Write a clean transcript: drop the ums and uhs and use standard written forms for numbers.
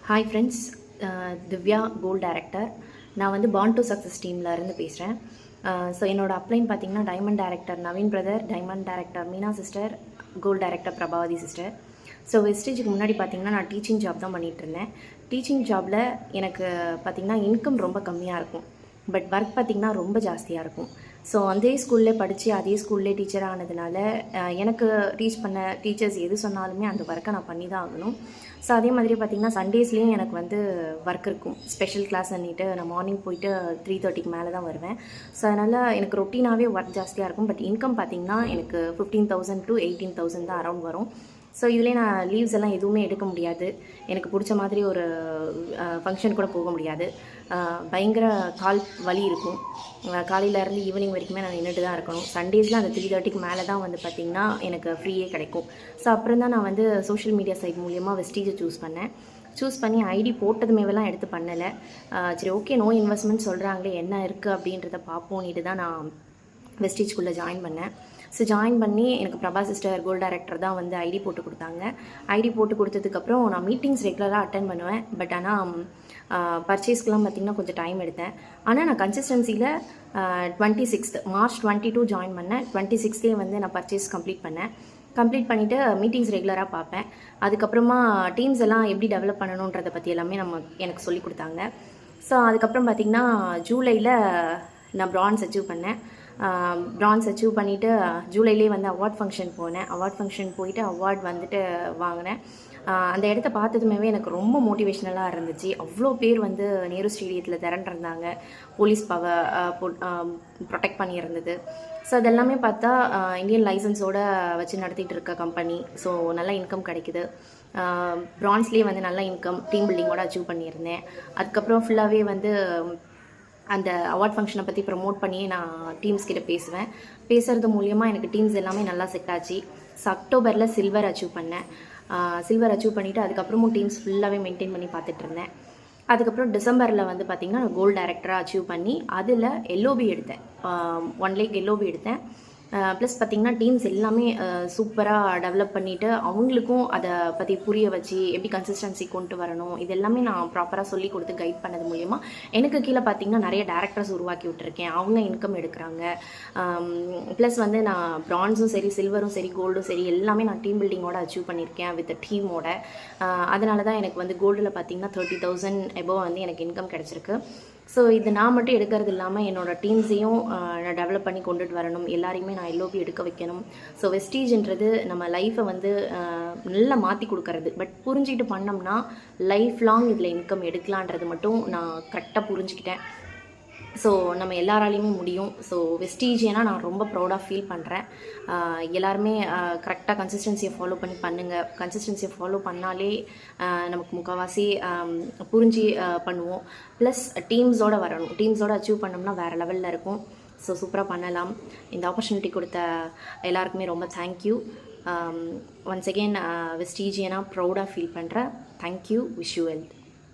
Hi friends, Divya கோல் director. நான் வந்து bond to success டீமில் இருந்து பேசுகிறேன். ஸோ என்னோடய அப்ளைன் பார்த்தீங்கன்னா diamond director Naveen brother, diamond director Meena sister, gold director Prabhavathi sister. So வெஸ்டேஜுக்கு முன்னாடி பார்த்திங்கன்னா நான் டீச்சிங் ஜாப் தான் பண்ணிகிட்ருந்தேன். டீச்சிங் ஜாபில் எனக்கு பார்த்திங்கன்னா இன்கம் ரொம்ப கம்மியாக இருக்கும், பட் ஒர்க் பார்த்திங்கன்னா ரொம்ப ஜாஸ்தியாக இருக்கும். ஸோ அதே ஸ்கூல்லே படித்து அதே ஸ்கூல்லே டீச்சராக ஆனதுனால எனக்கு டீச் பண்ண டீச்சர்ஸ் எது சொன்னாலுமே அந்த ஒர்க்கை நான் பண்ணி தான் ஆகணும். ஸோ அதே மாதிரி பார்த்திங்கன்னா சண்டேஸ்லேயும் எனக்கு வந்து ஒர்க் இருக்கும். ஸ்பெஷல் கிளாஸ் பண்ணிவிட்டு நான் மார்னிங் போயிட்டு 3:30க்கு மேலே தான் வருவேன். ஸோ அதனால் எனக்கு ரொட்டீனாகவே ஒர்க் ஜாஸ்தியாக இருக்கும். பட் இன்கம் பார்த்திங்கன்னா எனக்கு 15,000 to 18,000 தான் அரௌண்ட் வரும். ஸோ இதிலே நான் லீவ்ஸ் எல்லாம் எதுவுமே எடுக்க முடியாது. எனக்கு பிடிச்ச மாதிரி ஒரு ஃபங்க்ஷன் கூட போக முடியாது. பயங்கர கால் வலி இருக்கும். காலையிலேருந்து ஈவினிங் வரைக்குமே நான் நின்றுட்டு தான் இருக்கணும். சண்டேஸில் அந்த 3:30க்கு மேலே தான் வந்து பார்த்திங்கன்னா எனக்கு ஃப்ரீயே கிடைக்கும். ஸோ அப்புறம் தான் நான் வந்து சோஷியல் மீடியா சைட் மூலியமாக வெஸ்டீஜை சூஸ் பண்ணி ஐடி போட்டதுமேவெல்லாம் எடுத்து பண்ணலை. சரி, ஓகே, நோ இன்வெஸ்ட்மெண்ட் சொல்கிறாங்களே, என்ன இருக்குது அப்படின்றத பார்ப்போன்னிட்டு தான் நான் வெஸ்டீஜ்குள்ளே ஜாயின் பண்ணேன். ஸோ ஜாயின் பண்ணி எனக்கு பிரபா சிஸ்டர் கோல் டைரக்டர் தான் வந்து ஐடி போட்டு கொடுத்தாங்க. ஐடி போட்டு கொடுத்ததுக்கப்புறம் நான் மீட்டிங்ஸ் ரெகுலராக அட்டன் பண்ணுவேன். பட் ஆனால் பர்ச்சேஸ்க்கெலாம் பார்த்திங்கன்னா கொஞ்சம் டைம் எடுத்தேன். ஆனால் நான் கன்சிஸ்டன்சியில் 26th March 22 ஜாயின் பண்ணேன். 26th வந்து நான் பர்ச்சேஸ் கம்ப்ளீட் பண்ணிவிட்டு மீட்டிங்ஸ் ரெகுலராக பார்ப்பேன். அதுக்கப்புறமா டீம்ஸ் எல்லாம் எப்படி டெவலப் பண்ணணுன்றதை பற்றி எல்லாமே எனக்கு சொல்லி கொடுத்தாங்க. ஸோ அதுக்கப்புறம் பார்த்திங்கன்னா ஜூலையில் நான் ப்ரான்ஸ் அச்சீவ் பண்ணேன். ப்ரான்ஸ் அச்சீவ் பண்ணிவிட்டு ஜூலைலே வந்து அவார்ட் ஃபங்க்ஷன் போனேன். அவார்ட் ஃபங்க்ஷன் போயிட்டு அவார்ட் வந்துட்டு வாங்கினேன். அந்த இடத்த பார்த்ததுமே எனக்கு ரொம்ப மோட்டிவேஷ்னலாக இருந்துச்சு. அவ்வளோ பேர் வந்து நேரு ஸ்டேடியத்தில் திரண்டிருந்தாங்க. போலீஸ் ப்ரொடெக்ட் பண்ணியிருந்தது. ஸோ அதெல்லாமே பார்த்தா இந்தியன் லைசன்ஸோடு வச்சு நடத்திட்டு இருக்க கம்பெனி. ஸோ நல்ல இன்கம் கிடைக்குது. ப்ரான்ஸ்லேயே வந்து நல்ல இன்கம் டீம் பில்டிங்கோட அச்சீவ் பண்ணியிருந்தேன். அதுக்கப்புறம் ஃபுல்லாகவே வந்து அந்த அவார்ட் ஃபங்க்ஷனை பற்றி ப்ரமோட் பண்ணி நான் டீம்ஸ் கிட்ட பேசுகிறது மூலியமாக எனக்கு டீம்ஸ் எல்லாமே நல்லா செட் ஆச்சு. ஸோ அக்டோபரில் சில்வர் அச்சீவ் பண்ணிவிட்டு அதுக்கப்புறமும் டீம்ஸ் ஃபுல்லாகவே மெயின்டைன் பண்ணி பார்த்துட்ருந்தேன். அதுக்கப்புறம் டிசம்பரில் வந்து பார்த்திங்கன்னா நான் கோல்டு டைரக்டராக அச்சீவ் பண்ணி அதில் எல்ஓபி எடுத்தேன். 1 லேக் எல்ஓபி எடுத்தேன். ப்ளஸ் பார்த்திங்கன்னா டீம்ஸ் எல்லாமே சூப்பராக டெவலப் பண்ணிவிட்டு அவங்களுக்கும் அதை பற்றி புரிய வச்சு எப்படி கன்சிஸ்டன்சி கொண்டு வரணும் இது எல்லாமே நான் ப்ராப்பராக சொல்லி கொடுத்து கைட் பண்ணது மூலிமா எனக்கு கீழே பார்த்திங்கன்னா நிறைய டேரக்டர்ஸ் உருவாக்கி விட்டுருக்கேன். அவங்க இன்கம் எடுக்கிறாங்க. ப்ளஸ் வந்து நான் ப்ரான்ஸும் சரி, சில்வரும் சரி, கோல்டும் சரி எல்லாமே நான் டீம் பில்டிங்கோட அச்சீவ் பண்ணியிருக்கேன் வித் டீமோட. அதனால தான் எனக்கு வந்து கோல்டில் பார்த்திங்கன்னா 30,000 எபோவ் வந்து எனக்கு இன்கம் கிடச்சிருக்கு. ஸோ இது நான் மட்டும் எடுக்கிறது இல்லாமல் என்னோடய டீம்ஸையும் நான் டெவலப் பண்ணி கொண்டுட்டு வரணும். எல்லாரையுமே நான் எல்ஓபி எடுக்க வைக்கணும். ஸோ வெஸ்டீஜ்ன்றது நம்ம லைஃப்பை வந்து நல்லா மாற்றி கொடுக்கறது. பட் புரிஞ்சுக்கிட்டு பண்ணோம்னா லைஃப் லாங் இதில் இன்கம் எடுக்கலான்றது மட்டும் நான் கரெக்டாக புரிஞ்சுக்கிட்டேன். ஸோ நம்ம எல்லாராலையுமே முடியும். ஸோ வெஸ்டீஜியனா நான் ரொம்ப ப்ரௌடாக ஃபீல் பண்ணுறேன். எல்லாருமே கரெக்டாக கன்சிஸ்டன்சியை ஃபாலோ பண்ணுங்கள். கன்சிஸ்டன்சியை ஃபாலோ பண்ணாலே நமக்கு முக்கால்வாசி புரிஞ்சு பண்ணுவோம். ப்ளஸ் டீம்ஸோடு வரணும். டீம்ஸோடு அச்சீவ் பண்ணோம்னா வேறு லெவலில் இருக்கும். ஸோ சூப்பராக பண்ணலாம். இந்த ஆப்பர்ச்சுனிட்டி கொடுத்த எல்லாருக்குமே ரொம்ப தேங்க்யூ. ஒன்ஸ் அகெயின் வெஸ்டீஜியனா ப்ரௌடாக ஃபீல் பண்ணுறேன். தேங்க்யூ. Wish you well.